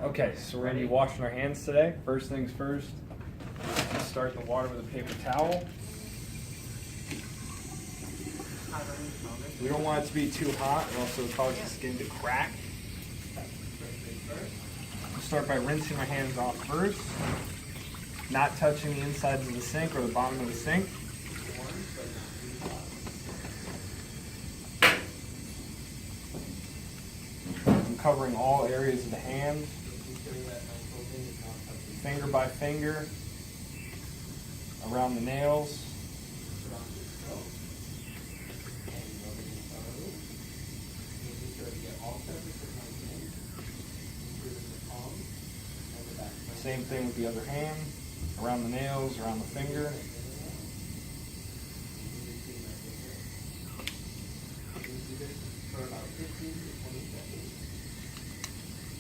Okay, so we're going to be washing our hands today. First things first, just start the water with a paper towel. We don't want it to be too hot, or else it'll cause the skin to crack. We'll start by rinsing our hands off first, not touching the insides of the sink or the bottom of the sink. I'm covering all areas of the hand, finger by finger, around the nails. Same thing with the other hand, around the nails, around the finger.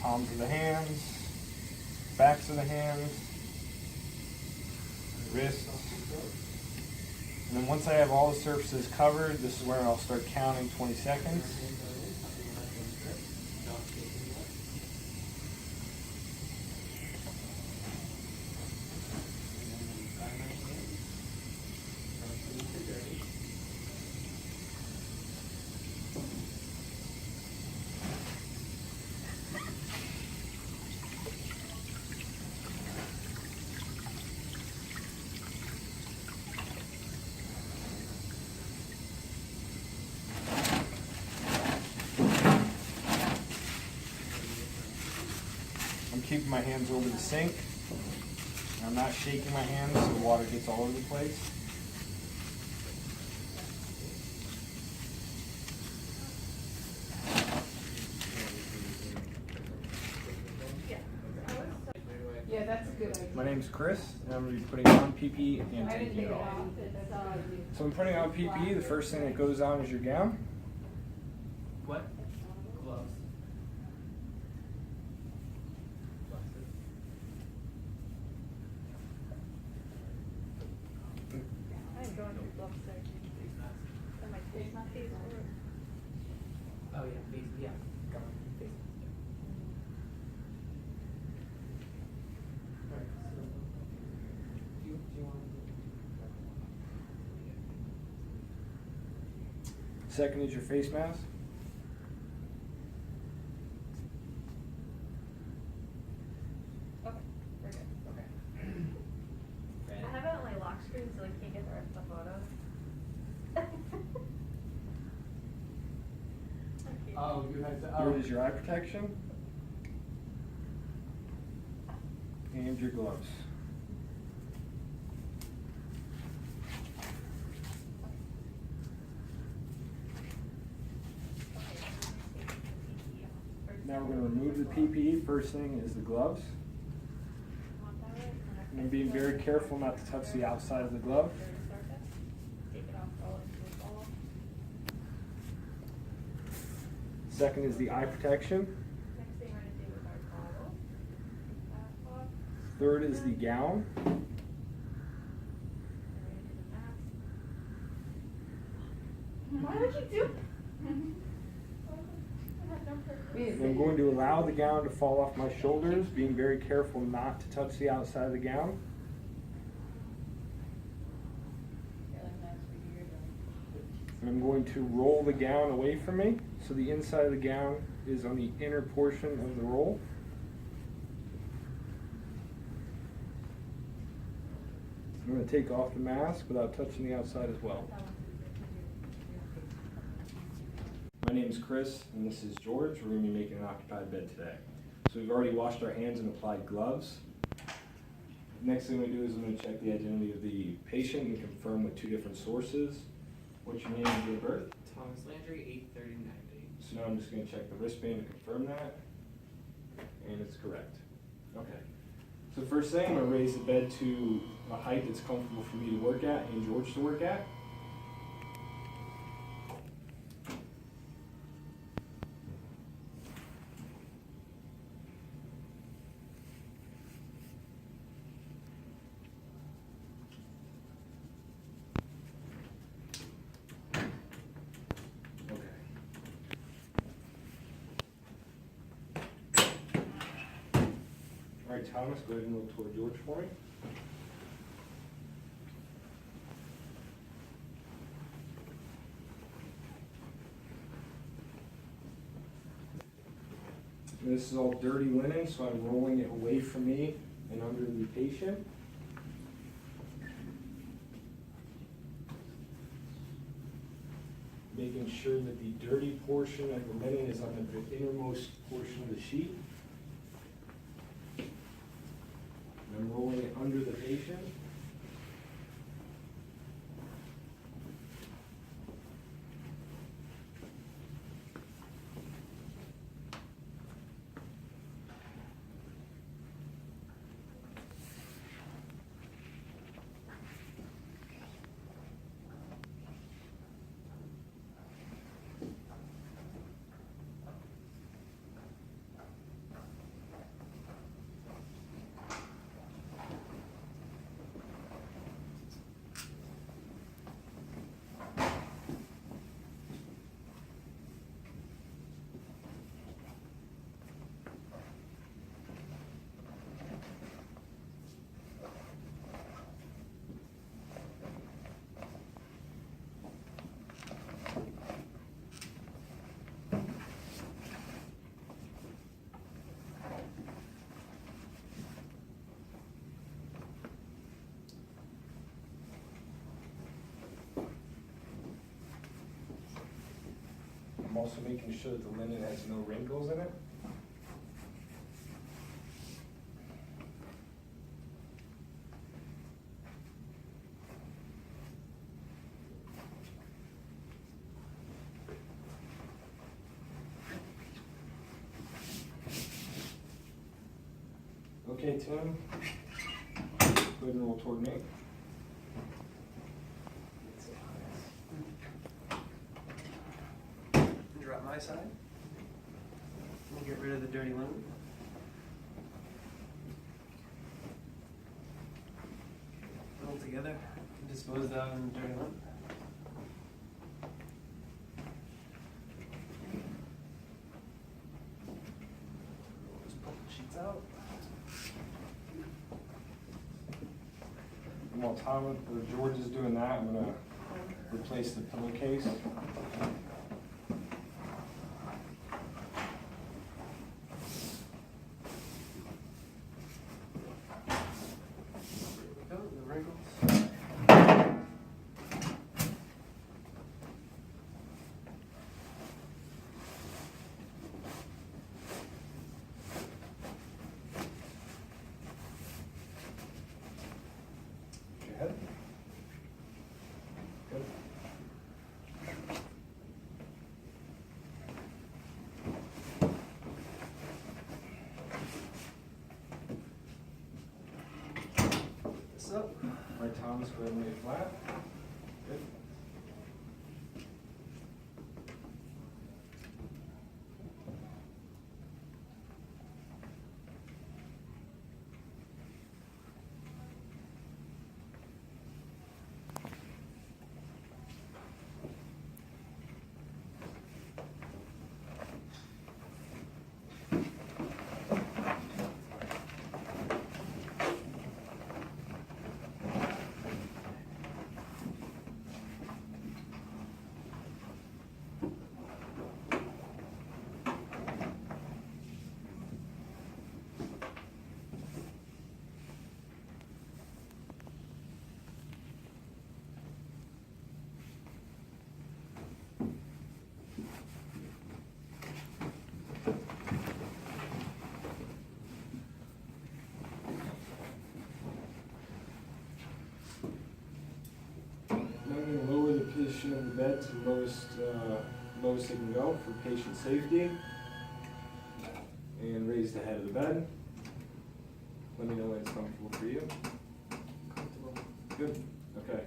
Palms of the hands, backs of the hands, wrists. And then once I have all the surfaces covered, this is where I'll start counting 20 seconds. I'm keeping my hands over the sink. I'm not shaking my hands so the water gets all over the place. Yeah, that's a good idea. My name's Chris, and I'm going to be putting on PPE and taking it off. So I'm putting on PPE. The first thing that goes on is your gown. What? Gloves. I'm going to gloves there. Face mask. And my face mask is Oh yeah, face. Yeah, go on. Face mask. Alright, so do you want to? Second is your face mask. okay, we're good. Okay. I have it on my lock screen so I can't get the rest of the photos. Okay. Oh, you had to. Third is your eye protection. And your gloves. Now we're going to remove the PPE. First thing is the gloves. And being very careful not to touch the outside of the glove. Take it off, roll it, roll it. Second is the eye protection. Next thing we're gonna do is our goggles. Laptop. Third is the gown. And we're gonna do the mask. Why would you do? I have no purpose. I'm going to allow the gown to fall off my shoulders, being very careful not to touch the outside of the gown. And I'm going to roll the gown away from me, so the inside of the gown is on the inner portion of the roll. I'm going to take off the mask without touching the outside as well. My name is Chris, and this is George. We're going to be making an occupied bed today. So we've already washed our hands and applied gloves. Next thing we do is I'm going to check the identity of the patient and confirm with two different sources. What's your name and date of birth? Thomas Landry, 8/30/90. So now I'm just going to check the wristband to confirm that. And it's correct. Okay. So first thing, I'm going to raise the bed to a height that's comfortable for me to work at and George to work at. All right, Thomas, go ahead and move toward George for me. And this is all dirty linen, so I'm rolling it away from me and under the patient. Making sure that the dirty portion of the linen is on the innermost portion of the sheet. And I'm rolling it under the patient. I'm also making sure that the linen has no wrinkles in it. Okay, Tim, go ahead and roll toward me. Drop my side. And get rid of the dirty linen. All together. Dispose that of the dirty linen. Just pull the sheets out. And while Tom or George is doing that, I'm gonna replace the pillowcase. There we go, the wrinkles. Your head. Good. This up. All right, Thomas, go ahead and lay it flat. Good. Now I'm going to lower the position of the bed to the lowest it can go for patient safety. And raise the head of the bed. Let me know when it's comfortable for you. Comfortable. Good. Okay.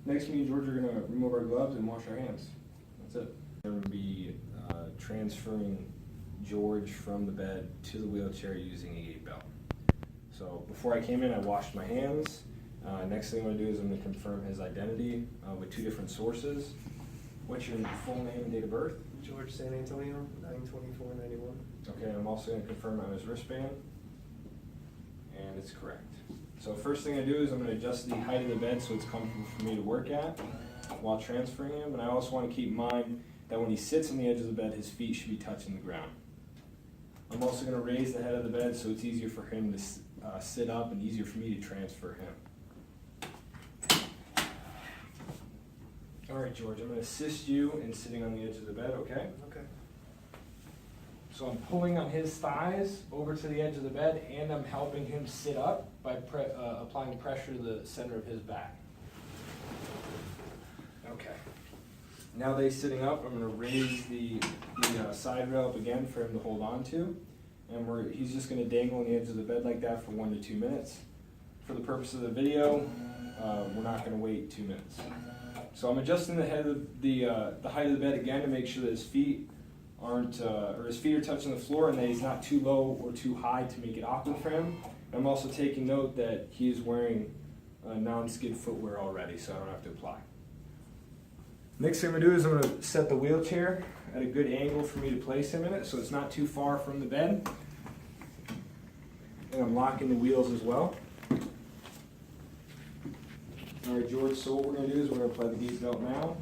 Next, me and George are going to remove our gloves and wash our hands. That's it. We're going to be transferring George from the bed to the wheelchair using a gait belt. So before I came in, I washed my hands. Next thing I'm going to do is I'm going to confirm his identity with two different sources. What's your full name and date of birth? George San Antonio, 9/24/91. Okay, I'm also going to confirm on his wristband. and it's correct. So first thing I do is I'm going to adjust the height of the bed so it's comfortable for me to work at while transferring him. And I also want to keep in mind that when he sits on the edge of the bed, his feet should be touching the ground. I'm also going to raise the head of the bed so it's easier for him to sit up and easier for me to transfer him. All right, George, I'm going to assist you in sitting on the edge of the bed, okay? Okay. So I'm pulling on his thighs over to the edge of the bed, and I'm helping him sit up by applying pressure to the center of his back. Okay. Now that he's sitting up, I'm going to raise the side rail up again for him to hold on to. And he's just going to dangle on the edge of the bed like that for 1 to 2 minutes. For the purpose of the video, we're not going to wait 2 minutes. So I'm adjusting the head of the height of the bed again to make sure that his feet his feet are touching the floor and that he's not too low or too high to make it awkward for him. I'm also taking note that he is wearing non-skid footwear already, so I don't have to apply. Next thing I'm going to do is I'm going to set the wheelchair at a good angle for me to place him in it so it's not too far from the bed. And I'm locking the wheels as well. Alright, George, so what we're going to do is we're going to apply the gait belt now.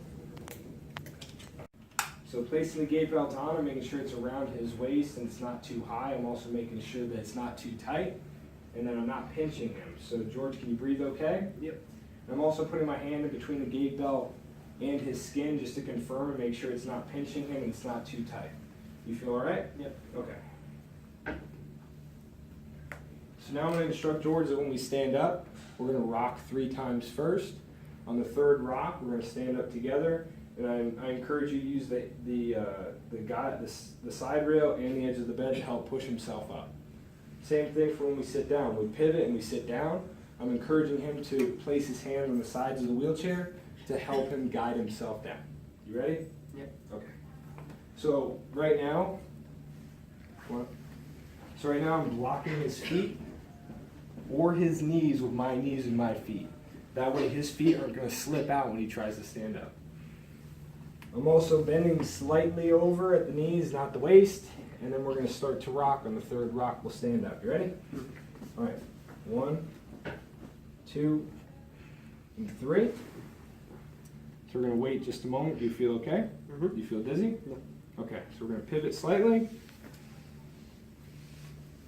So placing the gait belt on, I'm making sure it's around his waist and it's not too high. I'm also making sure that it's not too tight and then I'm not pinching him. So George, can you breathe okay? Yep. I'm also putting my hand in between the gait belt and his skin just to confirm and make sure it's not pinching him and it's not too tight. You feel all right? Yep. Okay. So now I'm going to instruct George that when we stand up, we're going to rock 3 times first. On the 3rd rock, we're going to stand up together. And I encourage you to use the side rail and the edge of the bed to help push himself up. Same thing for when we sit down. We pivot and we sit down. I'm encouraging him to place his hand on the sides of the wheelchair to help him guide himself down. You ready? Yep. Okay. So right now I'm blocking his feet or his knees with my knees and my feet. That way his feet aren't going to slip out when he tries to stand up. I'm also bending slightly over at the knees, not the waist, and then we're going to start to rock. On the 3rd rock, we'll stand up. You ready? All right. 1, 2, and 3. So we're going to wait just a moment. Do you feel okay? Mm-hmm. Do you feel dizzy? No. Okay, so we're going to pivot slightly.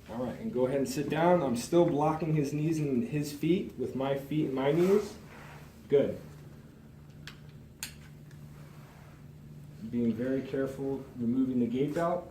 All right, and go ahead and sit down. I'm still blocking his knees and his feet with my feet and my knees. Good. Being very careful removing the gait belt.